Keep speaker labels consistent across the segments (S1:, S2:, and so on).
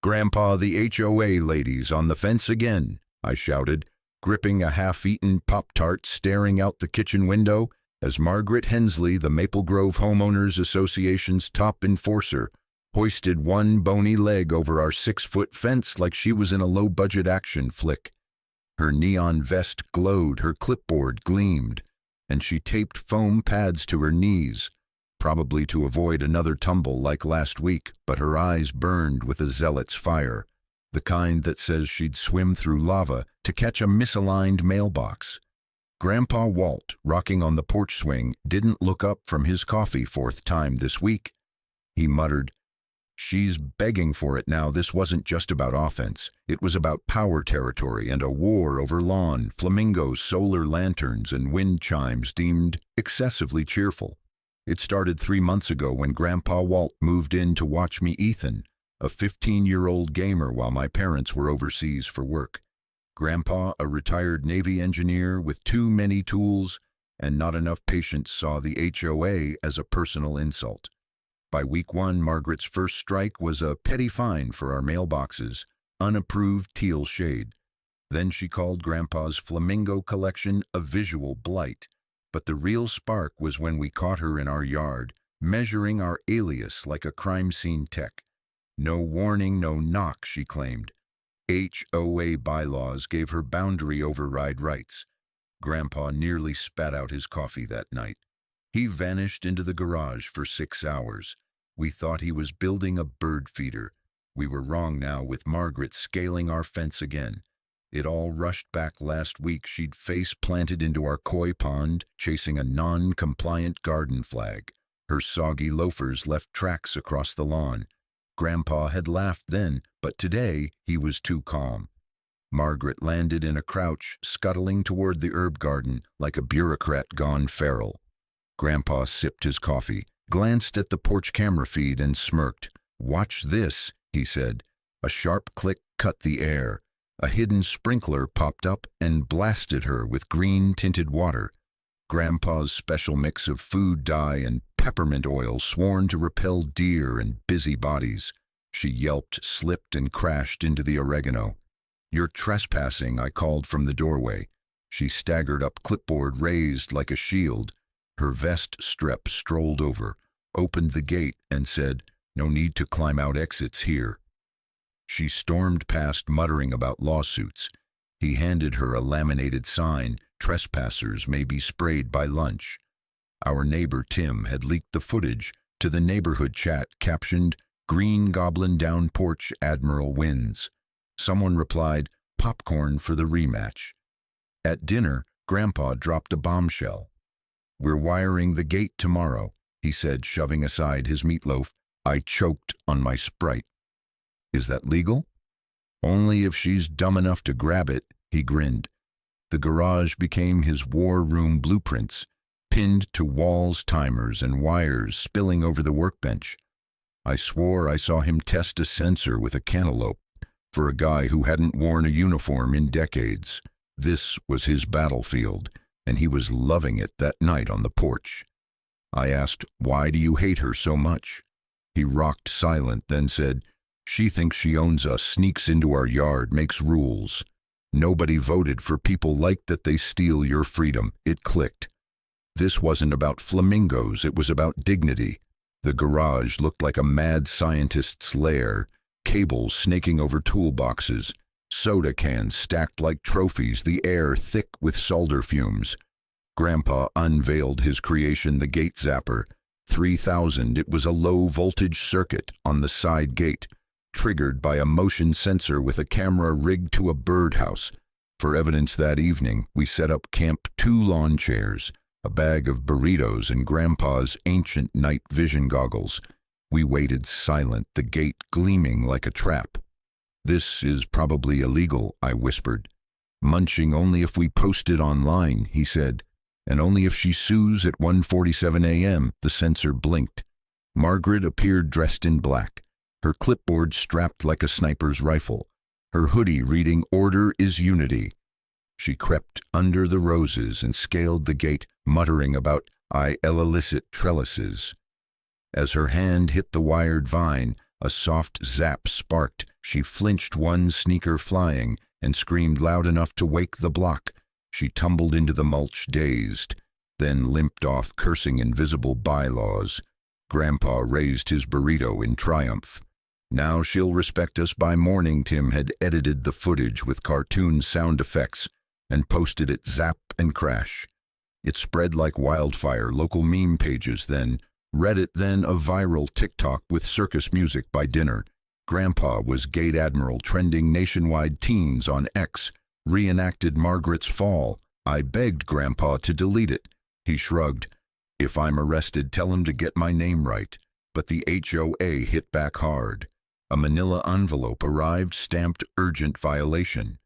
S1: "Grandpa, the HOA ladies on the fence again," I shouted, gripping a half-eaten Pop-Tart, staring out the kitchen window as Margaret Hensley, the Maple Grove Homeowners Association's top enforcer, hoisted one bony leg over our 6-foot fence like she was in a low-budget action flick. Her neon vest glowed, her clipboard gleamed, and she taped foam pads to her knees, probably to avoid another tumble like last week, but her eyes burned with a zealot's fire, the kind that says she'd swim through lava to catch a misaligned mailbox. Grandpa Walt, rocking on the porch swing, didn't look up from his coffee 4th time this week. He muttered, "She's begging for it now. This wasn't just about offense. It was about power territory and a war over lawn, flamingos, solar lanterns, and wind chimes deemed excessively cheerful. It started 3 months ago when Grandpa Walt moved in to watch me Ethan, a 15-year-old gamer, while my parents were overseas for work. Grandpa, a retired Navy engineer with too many tools and not enough patience, saw the HOA as a personal insult. By week 1, Margaret's first strike was a petty fine for our mailboxes, unapproved teal shade. Then she called Grandpa's flamingo collection a visual blight. But the real spark was when we caught her in our yard, measuring our alias like a crime scene tech. No warning, no knock, she claimed. HOA bylaws gave her boundary override rights. Grandpa nearly spat out his coffee that night. He vanished into the garage for 6 hours. We thought he was building a bird feeder. We were wrong now, with Margaret scaling our fence again. It all rushed back last week. She'd face planted into our koi pond, chasing a non-compliant garden flag. Her soggy loafers left tracks across the lawn. Grandpa had laughed then, but today he was too calm. Margaret landed in a crouch, scuttling toward the herb garden like a bureaucrat gone feral. Grandpa sipped his coffee, glanced at the porch camera feed, and smirked. "Watch this," he said. A sharp click cut the air. A hidden sprinkler popped up and blasted her with green-tinted water. Grandpa's special mix of food dye and peppermint oil sworn to repel deer and busy bodies. She yelped, slipped, and crashed into the oregano. "You're trespassing," I called from the doorway. She staggered up, clipboard raised like a shield. Her vest strap strolled over, opened the gate, and said, "No need to climb out, exits here." She stormed past, muttering about lawsuits. He handed her a laminated sign, "Trespassers may be sprayed by lunch." Our neighbor Tim had leaked the footage to the neighborhood chat, captioned, "Green Goblin down porch, Admiral wins." Someone replied, "Popcorn for the rematch." At dinner, Grandpa dropped a bombshell. "We're wiring the gate tomorrow," he said, shoving aside his meatloaf. I choked on my Sprite. "Is that legal?" "Only if she's dumb enough to grab it," he grinned. The garage became his war room blueprints, pinned to walls, timers, and wires spilling over the workbench. I swore I saw him test a sensor with a cantaloupe. For a guy who hadn't worn a uniform in decades, this was his battlefield, and he was loving it that night on the porch. I asked, "Why do you hate her so much?" He rocked silent, then said, "She thinks she owns us, sneaks into our yard, makes rules. Nobody voted for people like that. They steal your freedom." It clicked. This wasn't about flamingos, it was about dignity. The garage looked like a mad scientist's lair, cables snaking over toolboxes, soda cans stacked like trophies, the air thick with solder fumes. Grandpa unveiled his creation, the gate zapper. 3000, it was a low-voltage circuit on the side gate, triggered by a motion sensor with a camera rigged to a birdhouse. For evidence that evening, we set up camp, 2 lawn chairs, a bag of burritos, and Grandpa's ancient night vision goggles. We waited silent, the gate gleaming like a trap. "This is probably illegal," I whispered. "Munching only if we post it online," he said. "And only if she sues at 1:47 a.m. The sensor blinked. Margaret appeared dressed in black, her clipboard strapped like a sniper's rifle, her hoodie reading, "Order is unity." She crept under the roses and scaled the gate, muttering about illicit trellises. As her hand hit the wired vine, A soft zap sparked. She flinched, one sneaker flying, and screamed loud enough to wake the block. She tumbled into the mulch, dazed, then limped off, cursing invisible bylaws. Grandpa raised his burrito in triumph. Now she'll respect us by morning. Tim had edited the footage with cartoon sound effects and posted it. Zap and crash. It spread like wildfire. Local meme pages, then Reddit, then a viral TikTok with circus music by dinner. Grandpa was Gate Admiral, trending nationwide. Teens on X reenacted Margaret's fall. I begged Grandpa to delete it. He shrugged. If I'm arrested, tell him to get my name right. But the HOA hit back hard. A manila envelope arrived, stamped urgent violation.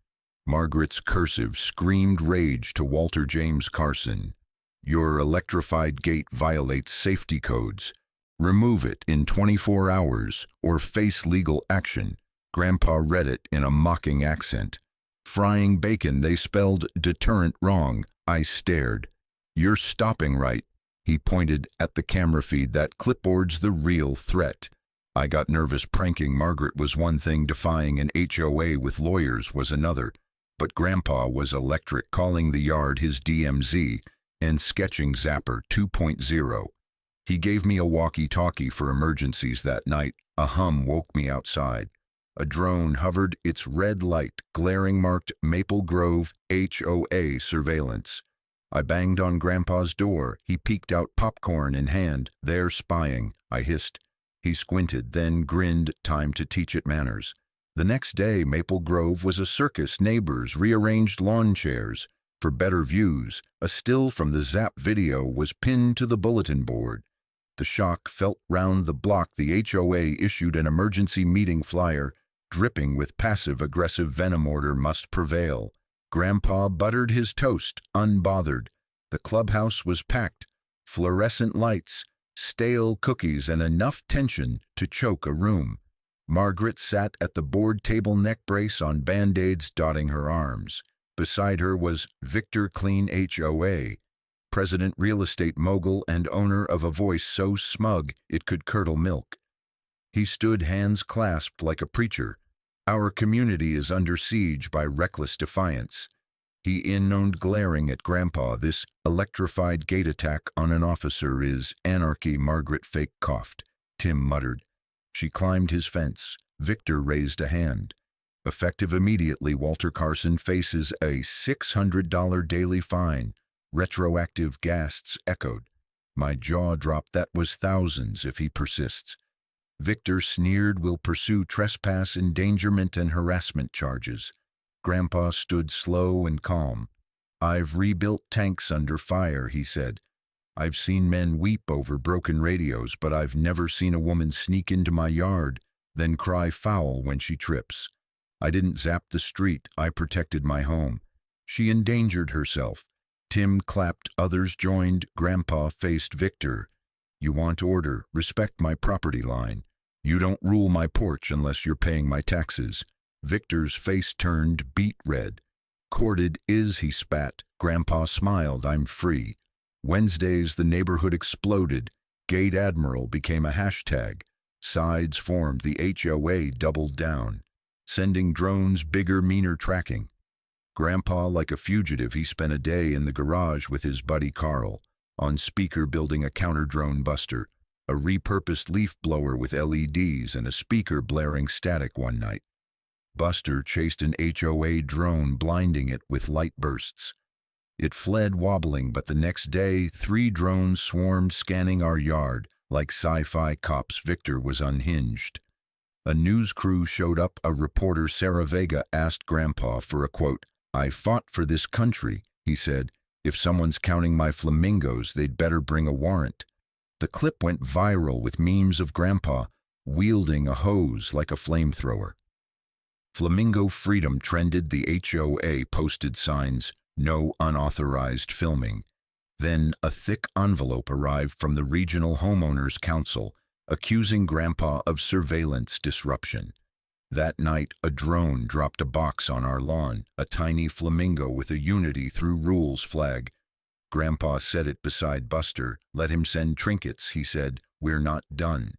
S1: Margaret's cursive screamed rage to Walter James Carson. Your electrified gate violates safety codes. Remove it in 24 hours or face legal action. Grandpa read it in a mocking accent. Frying bacon, they spelled deterrent wrong. I stared. You're stopping right. He pointed at the camera feed. That clipboard's the real threat. I got nervous. Pranking Margaret was one thing, defying an HOA with lawyers was another. But Grandpa was electric, calling the yard his DMZ and sketching Zapper 2.0. He gave me a walkie-talkie for emergencies that night. A hum woke me outside. A drone hovered, its red light glaring, marked Maple Grove HOA surveillance. I banged on Grandpa's door. He peeked out, popcorn in hand. They're spying, I hissed. He squinted, then grinned. Time to teach it manners. The next day, Maple Grove was a circus. Neighbors rearranged lawn chairs. For better views, a still from the Zap video was pinned to the bulletin board. The shock felt round the block. The HOA issued an emergency meeting flyer, dripping with passive-aggressive venom. Order must prevail. Grandpa buttered his toast, unbothered. The clubhouse was packed. Fluorescent lights, stale cookies, and enough tension to choke a room. Margaret sat at the board table, neck brace on, Band-Aids dotting her arms. Beside her was Victor Clean, HOA, president, real estate mogul, and owner of a voice so smug it could curdle milk. He stood, hands clasped, like a preacher. Our community is under siege by reckless defiance. He intoned, glaring at Grandpa. This electrified gate attack on an officer is anarchy. Margaret fake coughed. Tim muttered. She climbed his fence. Victor raised a hand. Effective immediately, Walter Carson faces a $600 daily fine. Retroactive gasps echoed. My jaw dropped. That was thousands if he persists. Victor sneered. Will pursue trespass, endangerment, and harassment charges. Grandpa stood slow and calm. I've rebuilt tanks under fire, he said. I've seen men weep over broken radios, but I've never seen a woman sneak into my yard, then cry foul when she trips. I didn't zap the street, I protected my home. She endangered herself. Tim clapped, others joined. Grandpa faced Victor. You want order, respect my property line. You don't rule my porch unless you're paying my taxes. Victor's face turned beet red. Corded is, he spat. Grandpa smiled. I'm free. Wednesdays the neighborhood exploded. Gate Admiral became a hashtag. Sides formed. The HOA doubled down. Sending drones, bigger, meaner tracking. Grandpa, like a fugitive, he spent a day in the garage with his buddy Carl, on speaker, building a counter-drone buster, a repurposed leaf blower with LEDs and a speaker blaring static one night. Buster chased an HOA drone, blinding it with light bursts. It fled wobbling, but the next day 3 drones swarmed, scanning our yard like sci-fi cops. Victor was unhinged. A news crew showed up. A reporter, Sarah Vega, asked Grandpa for a quote. I fought for this country, he said. If someone's counting my flamingos, they'd better bring a warrant. The clip went viral with memes of Grandpa wielding a hose like a flamethrower. Flamingo freedom trended. The HOA posted signs, no unauthorized filming. Then a thick envelope arrived from the Regional Homeowners Council, accusing Grandpa of surveillance disruption. That night, a drone dropped a box on our lawn, a tiny flamingo with a Unity Through Rules flag. Grandpa set it beside Buster. Let him send trinkets, he said. We're not done.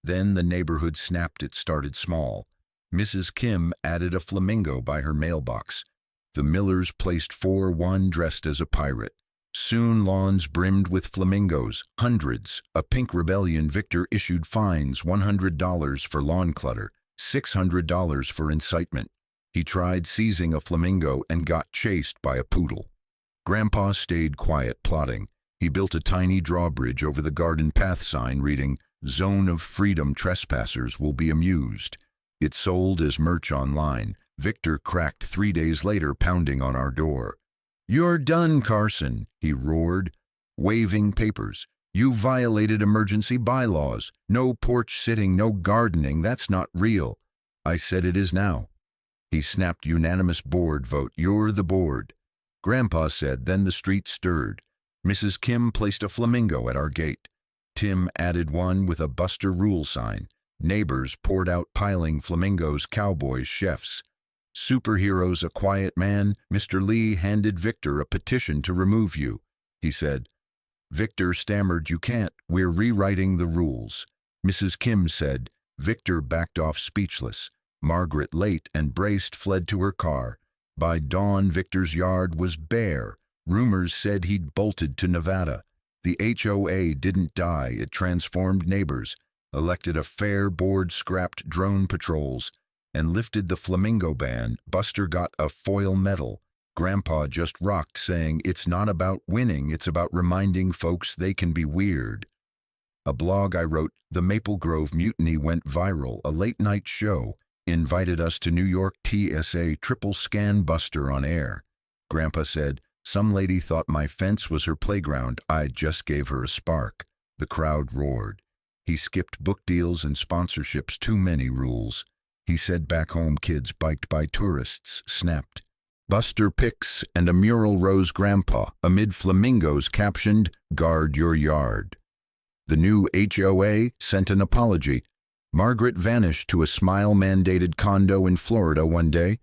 S1: Then the neighborhood snapped. It started small. Mrs. Kim added a flamingo by her mailbox. The Millers placed 4-1 dressed as a pirate. Soon lawns brimmed with flamingos, hundreds. A pink rebellion victor issued fines, $100 for lawn clutter, $600 for incitement. He tried seizing a flamingo and got chased by a poodle. Grandpa stayed quiet, plotting. He built a tiny drawbridge over the garden path sign reading, "Zone of Freedom, trespassers will be amused." It sold as merch online. Victor cracked 3 days later, pounding on our door. "You're done, Carson," he roared, waving papers. "You violated emergency bylaws. No porch sitting, no gardening. That's not real." I said, "It is now." He snapped, "Unanimous board vote. You're the board." Grandpa said, then the street stirred. Mrs. Kim placed a flamingo at our gate. Tim added one with a Buster Rule sign. Neighbors poured out, piling flamingos, cowboys, chefs. "Superheroes, a quiet man." Mr. Lee handed Victor a petition to remove you. He said. Victor stammered, "You can't. We're rewriting the rules." Mrs. Kim said. Victor backed off, speechless. Margaret, late and braced, fled to her car. By dawn, Victor's yard was bare. Rumors said he'd bolted to Nevada. The HOA didn't die. It transformed neighbors, elected a fair board, scrapped drone patrols, and lifted the flamingo ban. Buster got a foil medal. Grandpa just rocked, saying, "It's not about winning, it's about reminding folks they can be weird." A blog I wrote, "The Maple Grove Mutiny," went viral. A late-night show invited us to New York. TSA triple scan Buster on air. Grandpa said, "Some lady thought my fence was her playground. I just gave her a spark." The crowd roared. He skipped book deals and sponsorships. Too many rules. He said, "Back home, kids biked by tourists," snapped. Buster pics and a mural rose Grandpa amid flamingos, captioned, "Guard your yard." The new HOA sent an apology. Margaret vanished to a smile-mandated condo in Florida one day.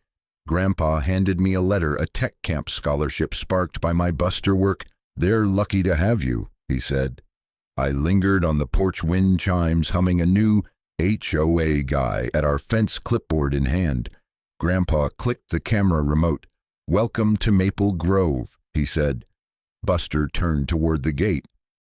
S1: Grandpa handed me a letter, a tech camp scholarship sparked by my Buster work. "They're lucky to have you," he said. I lingered on the porch, wind chimes humming, a new HOA guy at our fence, clipboard in hand. Grandpa clicked the camera remote. "Welcome to Maple Grove," he said. Buster turned toward the gate.